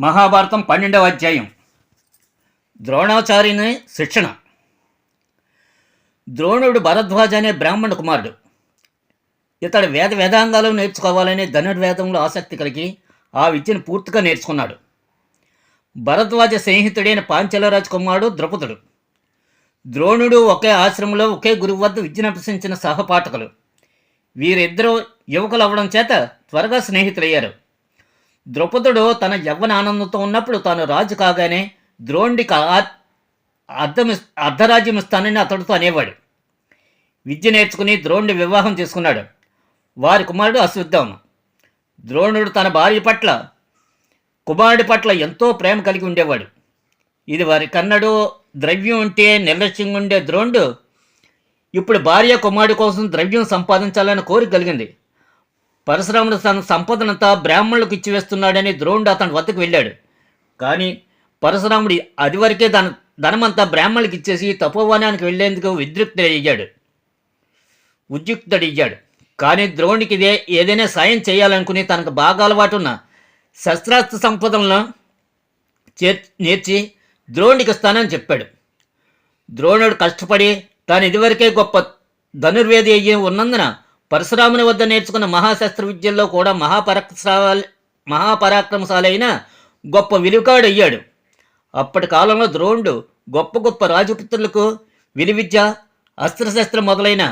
మహాభారతం 12వ అధ్యాయం. ద్రోణాచార్యుని శిక్షణ. ద్రోణుడు భరద్వాజ అనే బ్రాహ్మణ కుమారుడు. ఇతడు వేదాంగాలు నేర్చుకోవాలని ధనుర్వేదంలో ఆసక్తి కలిగి ఆ విద్యను పూర్తిగా నేర్చుకున్నాడు. భరద్వాజ స్నేహితుడైన పాంచాల కుమారుడు ద్రౌపదుడు. ద్రోణుడు ఒకే ఆశ్రమంలో ఒకే గురువు వద్ద విద్యను అభ్యసించిన సహపాఠకులు. వీరిద్దరూ యువకులు అవ్వడం చేత త్వరగా స్నేహితులయ్యారు. ద్రౌపదుడు తన యవ్వన ఆనందంతో ఉన్నప్పుడు తాను రాజు కాగానే ద్రోణుడికి అర్ధరాజ్యం ఇస్తానని అతడితో అనేవాడు. విద్య నేర్చుకుని ద్రోణుడి వివాహం చేసుకున్నాడు. వారి కుమారుడు అశ్వత్థామ. ద్రోణుడు తన భార్య పట్ల కుమారుడి పట్ల ఎంతో ప్రేమ కలిగి ఉండేవాడు. ఇది వారి కన్నడు. ద్రవ్యం ఉంటే నిర్లక్ష్యంగా ఉండే ద్రోణుడు ఇప్పుడు భార్య కుమారుడి కోసం ద్రవ్యం సంపాదించాలని కోరిక కలిగింది. పరశురాముడు తన సంపదనంతా బ్రాహ్మణులకు ఇచ్చివేస్తున్నాడని ద్రోణుడు అతని వద్దకు వెళ్ళాడు. కానీ పరశురాముడు అది వరకే ధనమంతా బ్రాహ్మణులకు ఇచ్చేసి తపోవనానికి వెళ్లేందుకు ఉద్యుక్తుడయ్యాడు. కానీ ద్రోణుడికి ఏదైనా సాయం చేయాలనుకుని తనకు బాగా అలవాటున్న శస్త్రాస్త్ర సంపదలను నేర్చి ద్రోణుడికి ఇస్తానని చెప్పాడు. ద్రోణుడు కష్టపడి తాను ఇదివరకే గొప్ప ధనుర్వేది అయ్యి ఉన్నందున పరశురాముని వద్ద నేర్చుకున్న మహాశస్త్ర విద్యల్లో కూడా మహాపరాక్రమశాలైన గొప్ప విలుకాడయ్యాడు. అప్పటి కాలంలో ద్రోణుడు గొప్ప గొప్ప రాజపుత్రులకు విలువిద్య, అస్త్రశస్త్ర మొదలైన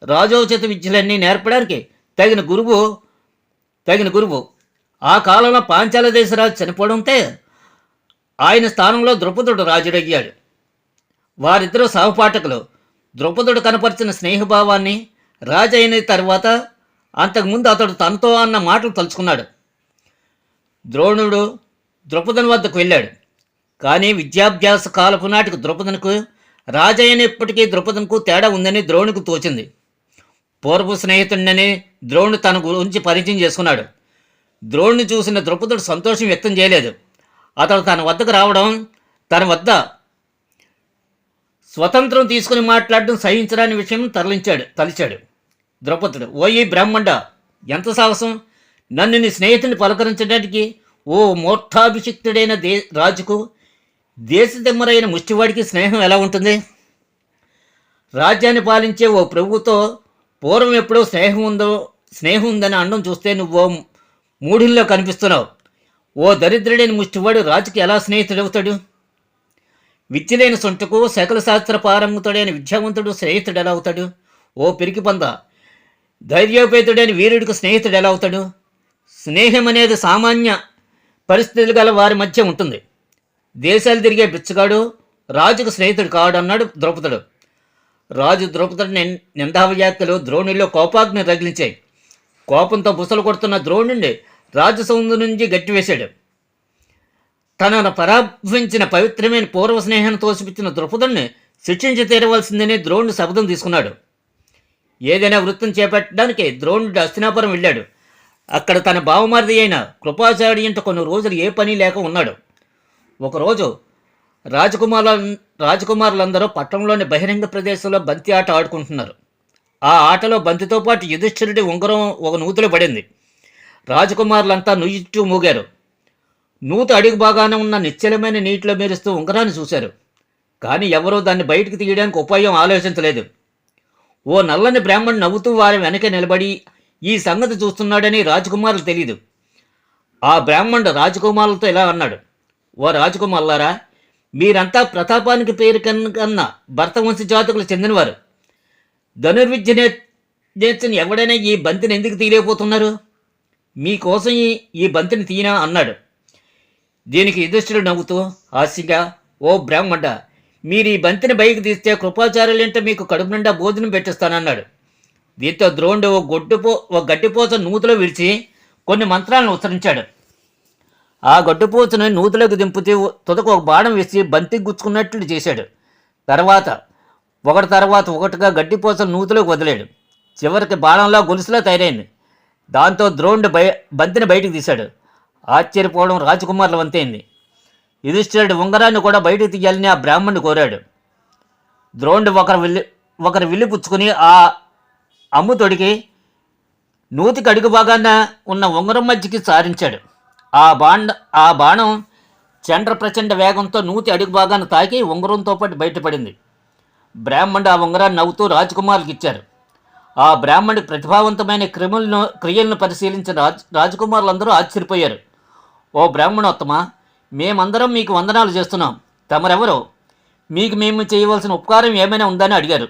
రాజోచిత విద్యలన్నీ నేర్పడానికి తగిన గురువు. ఆ కాలంలో పాంచాల దేశరాజు చనిపోవడంతో ఆయన స్థానంలో ద్రౌపదుడు రాజుడయ్యాడు. వారిద్దరూ సహపాఠకులు. ద్రౌపదుడు కనపరిచిన స్నేహభావాన్ని రాజు అయిన తర్వాత అంతకుముందు అతడు తనతో అన్న మాటలు తలుచుకున్నాడు. ద్రోణుడు ద్రౌపదుని వద్దకు వెళ్ళాడు. కానీ విద్యాభ్యాస కాలపు నాటికి ద్రౌపదునికి రాజు అయినప్పటికీ ద్రౌపదునికి తేడా ఉందని ద్రోణుడికి తోచింది. పూర్వ స్నేహితుడిని ద్రోణుడు తన గురించి పరిచయం చేసుకున్నాడు. ద్రోణుని చూసిన ద్రౌపదుడు సంతోషం వ్యక్తం చేయలేదు. అతడు తన వద్దకు రావడం, తన వద్ద స్వతంత్రం తీసుకుని మాట్లాడడం సహించడాని విషయం తలిచాడు. ద్రౌపదుడు, ఓయి బ్రాహ్మణ, ఎంత సాహసం! నన్ను నీ స్నేహితుడిని పలకరించడానికి ఓ మూర్ధాభిషిక్తుడైన రాజుకు దేశదిమ్మరైన ముష్టివాడికి స్నేహం ఎలా ఉంటుంది? రాజ్యాన్ని పాలించే ఓ ప్రభువుతో పూర్వం ఎప్పుడో స్నేహం ఉందని అనడం చూస్తే నువ్వు మూఢుల్లో కనిపిస్తున్నావు. ఓ దరిద్రుడైన ముష్టివాడు రాజుకి ఎలా స్నేహితుడవుతాడు? విద్యలైన సొంటకు సకల శాస్త్ర పారంగతుడైన విద్యావంతుడు స్నేహితుడు ఎలా అవుతాడు? ఓ పిరికి పంద, ధైర్యోపేతుడైన వీరుడికి స్నేహితుడు ఎలా అవుతాడు? స్నేహం అనేది సామాన్య పరిస్థితులు గల వారి మధ్య ఉంటుంది. దేశాలు తిరిగే బిచ్చగాడు రాజుకు స్నేహితుడు కాడు అన్నాడు ద్రౌపదుడు. రాజు ద్రౌపదుడి నిందావ్యాఖ్యలు ద్రోణుల్లో కోపాగ్ని రగిలించాయి. కోపంతో బుసలు కొడుతున్న ద్రోణుడిని రాజసౌందర్యం నుంచి గట్టివేశాడు. తనను పరాభవించిన పవిత్రమైన పూర్వ స్నేహాన్ని తోసిపుచ్చిన ద్రౌపదుడిని శిక్షించి తీరవలసిందని ద్రోణుడు శపథం తీసుకున్నాడు. ఏదైనా వృత్తం చేపట్టడానికి ద్రోణుడు హస్తినాపురం వెళ్ళాడు. అక్కడ తన బావమరిది అయిన కృపాచార్యుంట కొన్ని రోజులు ఏ పని లేక ఉన్నాడు. ఒకరోజు రాజకుమారులందరూ పట్టణంలోని బహిరంగ ప్రదేశంలో బంతి ఆట ఆడుకుంటున్నారు. ఆ ఆటలో బంతితో పాటు యుధిష్ఠిరుడి ఉంగరం ఒక నూతిలో పడింది. రాజకుమారులంతా నుయ్యిట్టు మూగారు. నూతి అడుగు బాగానే ఉన్న నిశ్చలమైన నీటిలో మెరుస్తూ ఉంగరాన్ని చూశారు. కానీ ఎవరూ దాన్ని బయటికి తీయడానికి ఉపాయం ఆలోచించలేదు. ఓ నల్లని బ్రాహ్మణుడు నవ్వుతూ వారి వెనక నిలబడి ఈ సంగతి చూస్తున్నాడని రాజకుమారులు తెలీదు. ఆ బ్రాహ్మణుడు రాజకుమారులతో ఇలా అన్నాడు, ఓ రాజకుమారులారా, మీరంతా ప్రతాపానికి పేరు కన్నా భర్తవంశ జాతకులు చెందినవారు. ధనుర్విద్య నేర్చిన ఎవడైనా ఈ బంతిని ఎందుకు తీయలేకపోతున్నారు? మీకోసం ఈ బంతిని తీయనా అన్నాడు. దీనికి యుధిష్ఠిరుడు నవ్వుతూ హాస్యంగా, ఓ బ్రాహ్మణ, మీరు ఈ బంతిని బయటకు తీస్తే కృపాచార్యులంటే మీకు కడుపు నిండా భోజనం పెట్టిస్తానన్నాడు. దీంతో ద్రోణుడు ఓ గడ్డిపోచ నూతిలో విడిచి కొన్ని మంత్రాలను ఉచ్చరించాడు. ఆ గడ్డిపోచను నూతిలోకి దింపుతూ తుదకు ఒక బాణం వేసి బంతికి గుచ్చుకున్నట్లు చేశాడు. తర్వాత ఒకటిగా గడ్డిపోచను నూతిలోకి వదిలాడు. చివరికి బాణంలో గొలుసులో తయారైంది. దాంతో ద్రోణుడు బంతిని బయటకు తీశాడు. ఆశ్చర్యపోవడం రాజకుమారుల వంతైంది. యుధిష్ఠిరుడు ఉంగరాన్ని కూడా బయటకు తీయాలని ఆ బ్రాహ్మణుడు కోరాడు. ద్రోణుడు ఒకరి విల్లు పుచ్చుకుని ఆ అమ్ముతోడికి నూతికి అడుగు భాగాన ఉన్న ఉంగరం మధ్యకి సారించాడు. ఆ బాణం చండ్ర ప్రచండ వేగంతో నూతి అడుగు భాగాన్ని తాకి ఉంగరంతో పాటు బయటపడింది. బ్రాహ్మణుడు ఆ ఉంగరాన్ని నవ్వుతూ రాజకుమారులకు ఇచ్చారు. ఆ బ్రాహ్మణుడి ప్రతిభావంతమైన క్రియలను పరిశీలించిన రాజకుమారులందరూ ఆశ్చర్యపోయారు. ఓ బ్రాహ్మణోత్తమ, మేమందరం మీకు వందనాలు చేస్తున్నాం. తమరెవరో, మీకు మేము చేయవలసిన ఉపకారం ఏమైనా ఉందని అడిగారు.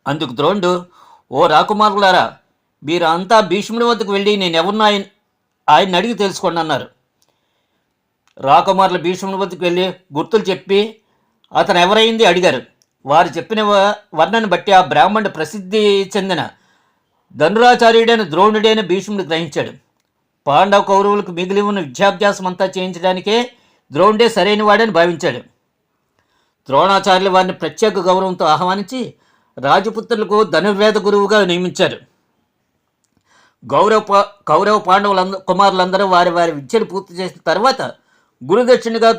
అందుకు ద్రోణుడు, ఓ రాకుమారులారా, మీరు అంతా భీష్ముడి వద్దకు వెళ్ళి నేనెవరినో ఆయన అడిగి తెలుసుకోండి అన్నారు. రాకుమారులు భీష్ముడి వద్దకు వెళ్ళి గుర్తులు చెప్పి అతను ఎవరైంది అడిగారు. వారు చెప్పిన వర్ణను బట్టి ఆ బ్రాహ్మణుడు ప్రసిద్ధి చెందిన ధనురాచార్యుడైన ద్రోణుడైన భీష్ముడు గ్రహించాడు. పాండవ కౌరవులకు మిగిలి ఉన్న విద్యాభ్యాసం అంతా చేయించడానికే ద్రోణుడే సరైన వాడని భావించాడు. ద్రోణాచార్యులు వారిని ప్రత్యేక గౌరవంతో ఆహ్వానించి రాజపుత్రులకు ధనుర్వేద గురువుగా నియమించారు. కౌరవ పాండవుల కుమారులందరూ వారి వారి విద్యను పూర్తి చేసిన తర్వాత గురుదక్షిణగా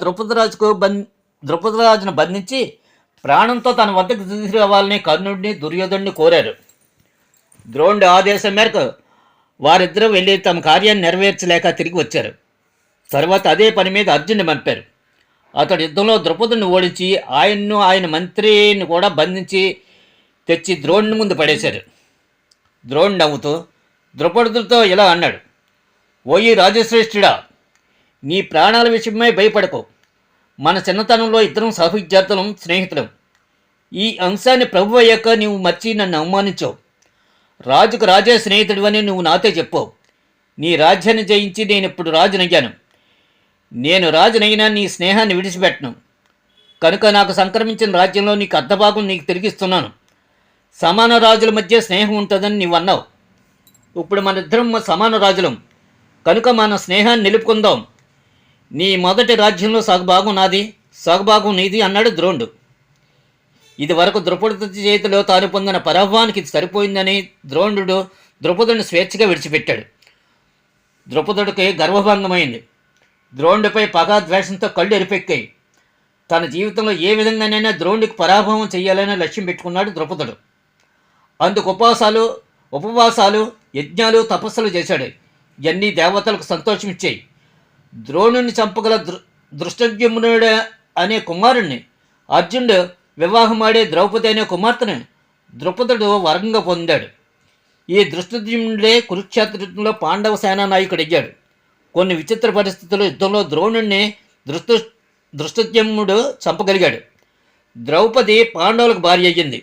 ద్రౌపదరాజును బంధించి ప్రాణంతో తన వద్దకు తీసుకురావాలని కర్ణుడిని దుర్యోధనుడిని కోరారు. ద్రోణుడి ఆదేశం మేరకు వారిద్దరూ వెళ్ళి తమ కార్యాన్ని నెరవేర్చలేక తిరిగి వచ్చారు. తర్వాత అదే పని మీద అర్జునుడిని పంపారు. అతడు యుద్ధంలో ద్రౌపదుని ఓడించి ఆయన మంత్రిని కూడా బంధించి తెచ్చి ద్రోణుని ముందు పడేశారు. ద్రోణుడు నవ్వుతూ ద్రౌపదుడితో ఇలా అన్నాడు, ఓయి రాజశ్రేష్ఠుడా, నీ ప్రాణాల విషయమై భయపడకు. మన చిన్నతనంలో ఇద్దరం సహవిద్యార్థులం, స్నేహితులం. ఈ అంశాన్ని ప్రభు అయ్యాక నీవు మర్చి నన్ను అవమానించావు. రాజుకు రాజే స్నేహితుడివని నువ్వు నాతో చెప్పావు. నీ రాజ్యాన్ని జయించి నేను ఇప్పుడు రాజునయ్యాను. నేను రాజునైనా నీ స్నేహాన్ని విడిచిపెట్టను. కనుక నాకు సంక్రమించిన రాజ్యంలో నీకు అర్ధభాగం నీకు తిరిగిస్తున్నాను. సమాన రాజుల మధ్య స్నేహం ఉంటుందని నీవు అన్నావు. ఇప్పుడు మన ఇద్దరం సమాన రాజులం. కనుక మన స్నేహాన్ని నిలుపుకుందాం. నీ మొదటి రాజ్యంలో సగభాగం నాది, సగభాగం నీది అన్నాడు ద్రోణుడు. ఇది వరకు ద్రౌపది చేతిలో తాను పొందిన పరాభవానికి ఇది సరిపోయిందని ద్రోణుడు ద్రౌపదుడిని స్వేచ్ఛగా విడిచిపెట్టాడు. ద్రౌపదుడికి గర్వభంగమైంది. ద్రోణుడిపై పగా ద్వేషంతో కళ్ళు ఎరిపెక్కాయి. తన జీవితంలో ఏ విధంగానైనా ద్రోణుడికి పరాభవం చేయాలనే లక్ష్యం పెట్టుకున్నాడు ద్రౌపదుడు. అందుకు ఉపవాసాలు, యజ్ఞాలు, తపస్సులు చేశాడు. ఇవన్నీ దేవతలకు సంతోషం ఇచ్చాయి. ద్రోణుని చంపగల దృష్టద్యుమ్నుడు అనే కుమారుణ్ణి అర్జునుడు వివాహమాడే ద్రౌపది అనే కుమార్తెను ద్రౌపదుడు వరంగా పొందాడు. ఈ దృష్టద్యుమ్నుడే కురుక్షేత్రంలో పాండవ సేనా నాయకుడు అయ్యాడు. కొన్ని విచిత్ర పరిస్థితుల్లో యుద్ధంలో ద్రోణుణ్ణి దృష్టద్యుమ్నుడు చంపగలిగాడు. ద్రౌపది పాండవులకు భార్య అయ్యింది.